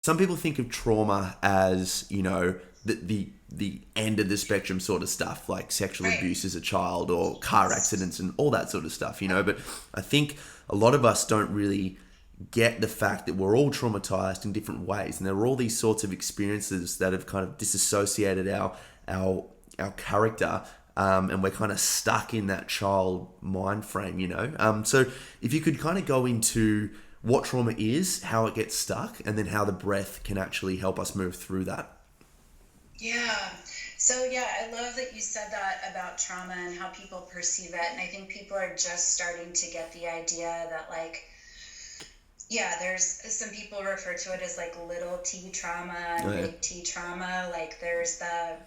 some people think of trauma as, the end of the spectrum sort of stuff, like sexual Right. abuse as a child or car Yes. accidents and all that sort of stuff, Yep. but I think a lot of us don't really get the fact that we're all traumatized in different ways, and there are all these sorts of experiences that have kind of disassociated our our character, and we're kind of stuck in that child mind frame. So if you could kind of go into what trauma is, how it gets stuck, and then how the breath can actually help us move through that. Yeah. So yeah, I love that you said that about trauma and how people perceive it. And I think people are just starting to get the idea that like, yeah, there's some people refer to it as like little T trauma Oh, and yeah. big T trauma. Like there's the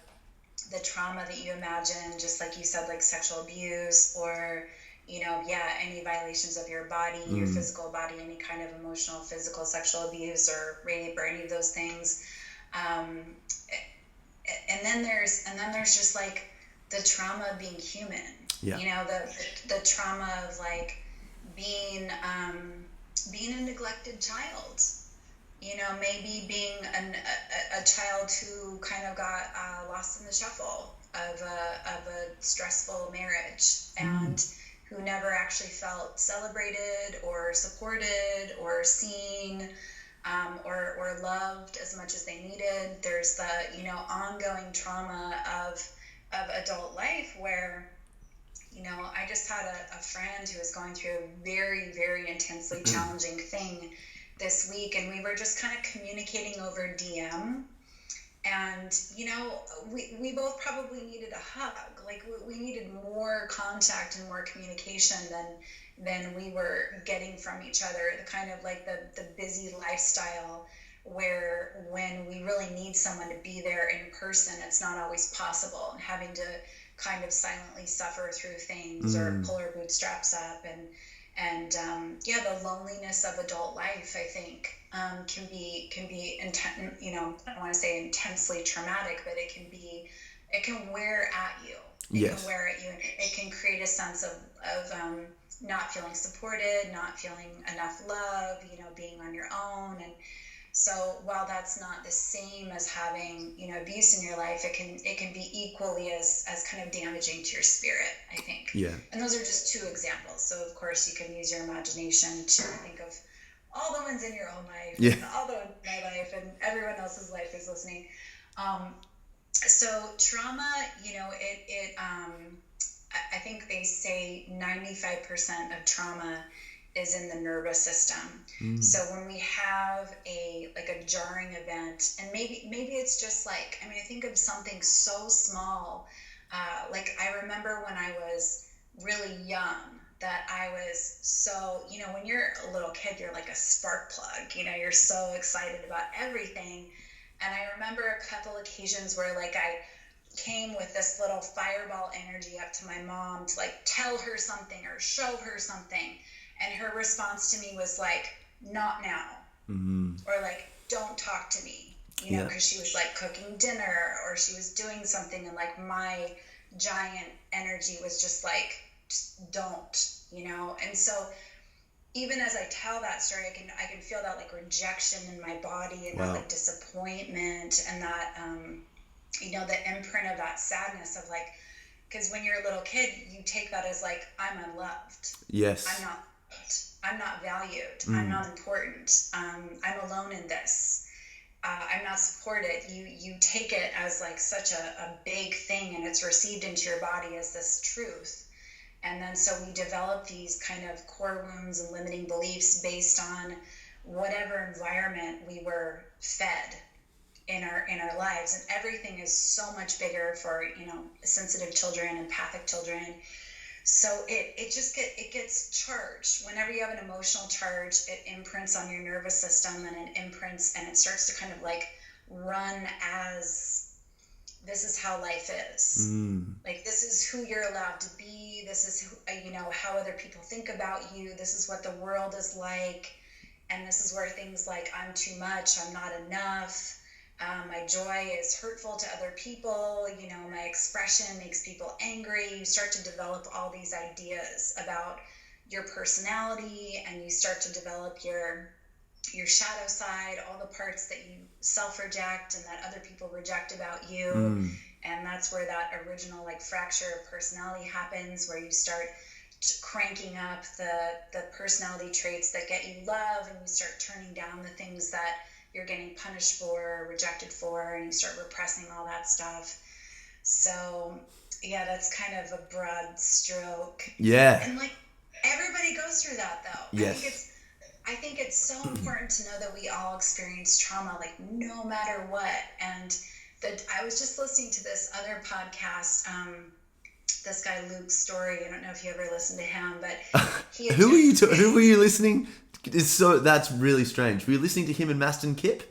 trauma that you imagine, just like you said, like sexual abuse or, yeah, any violations of your body, your Mm, physical body, any kind of emotional, physical, sexual abuse or rape or any of those things. Um, and then there's just like the trauma of being human, yeah. the trauma of like being being a neglected child, maybe being a child who kind of got lost in the shuffle of a stressful marriage Mm, and who never actually felt celebrated or supported or seen, or loved as much as they needed. There's the ongoing trauma of adult life where I just had a friend who was going through a very, very intensely challenging thing this week, and we were just kind of communicating over DM. And, we both probably needed a hug. Like, we needed more contact and more communication than we were getting from each other. The kind of like the busy lifestyle where when we really need someone to be there in person, it's not always possible, and having to kind of silently suffer through things or mm, pull our bootstraps up. And yeah, the loneliness of adult life, I think, can be intent. I don't want to say intensely traumatic, but it can wear at you. It can yes. wear at you. It can create a sense of not feeling supported, not feeling enough love. Being on your own. And so while that's not the same as having, abuse in your life, it can be equally as kind of damaging to your spirit, I think. Yeah. And those are just two examples. So of course you can use your imagination to think of all the ones in your own life Yeah. and all the ones in my life and everyone else's life who's listening. Um, so trauma, I think they say 95% of trauma is in the nervous system. Mm, So when we have a jarring event, and maybe it's just like, I mean, I think of something so small. Like I remember when I was really young that I was so, when you're a little kid, you're like a spark plug, you're so excited about everything. And I remember a couple occasions where like I came with this little fireball energy up to my mom to like tell her something or show her something. And her response to me was like, not now, mm, or like, don't talk to me, yeah. because she was like cooking dinner or she was doing something. And like my giant energy was just like, just don't. And so even as I tell that story, I can feel that like rejection in my body and that Wow. like disappointment and that, the imprint of that sadness of like, because when you're a little kid, you take that as like, I'm unloved. I'm Yes. not loved. I'm not valued. I'm Mm, not important. I'm alone in this. I'm not supported. You take it as like such a big thing, and it's received into your body as this truth. And then so we develop these kind of core wounds and limiting beliefs based on whatever environment we were fed in our lives. And everything is so much bigger for sensitive children, empathic children. So it gets charged. Whenever you have an emotional charge, it imprints on your nervous system, and it imprints and it starts to kind of like run as, this is how life is. mm, Like, this is who you're allowed to be. This is who, how other people think about you. This is what the world is like. And this is where things like, I'm too much, I'm not enough, my joy is hurtful to other people, my expression makes people angry. You start to develop all these ideas about your personality, and you start to develop your shadow side, all the parts that you self-reject and that other people reject about you. Mm. And that's where that original like fracture of personality happens, where you start cranking up the personality traits that get you love, and you start turning down the things that you're getting punished for or rejected for, and you start repressing all that stuff. So yeah, that's kind of a broad stroke. Yeah. And like everybody goes through that though. Yes. I think it's so important to know that we all experience trauma, like no matter what. And that I was just listening to this other podcast, this guy Luke's Story. I don't know if you ever listened to him, but he had Who were you? Who were you listening? That's really strange. Were you listening to him and Maston Kip?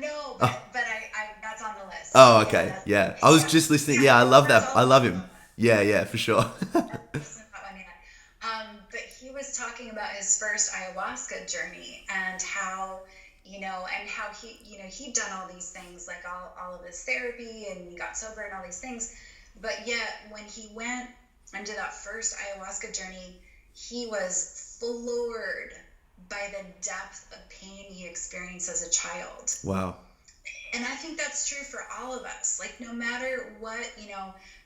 No, but I that's on the list. Oh, Yeah, okay. Yeah. I was just listening. Yeah, I love that. I love him. Yeah, for sure. But he was talking about his first ayahuasca journey and how, and how he, he'd done all these things, like all of his therapy, and he got sober and all these things. But yet when he went and did that first ayahuasca journey, he was floored by the depth of pain he experienced as a child. Wow. And I think that's true for all of us. Like no matter what,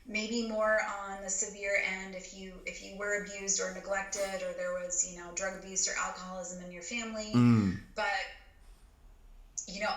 maybe more on the severe end, if you were abused or neglected, or there was, drug abuse or alcoholism in your family. But,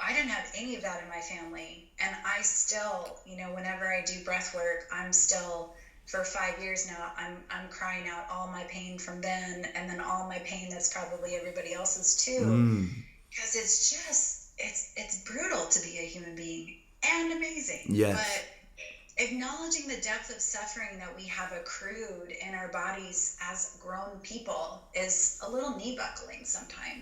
I didn't have any of that in my family. And I still, whenever I do breath work, I'm still, for 5 years now, I'm crying out all my pain from then, and then all my pain that's probably everybody else's too. Because it's just, it's brutal to be a human being, and amazing. Yes. But acknowledging the depth of suffering that we have accrued in our bodies as grown people is a little knee buckling sometimes.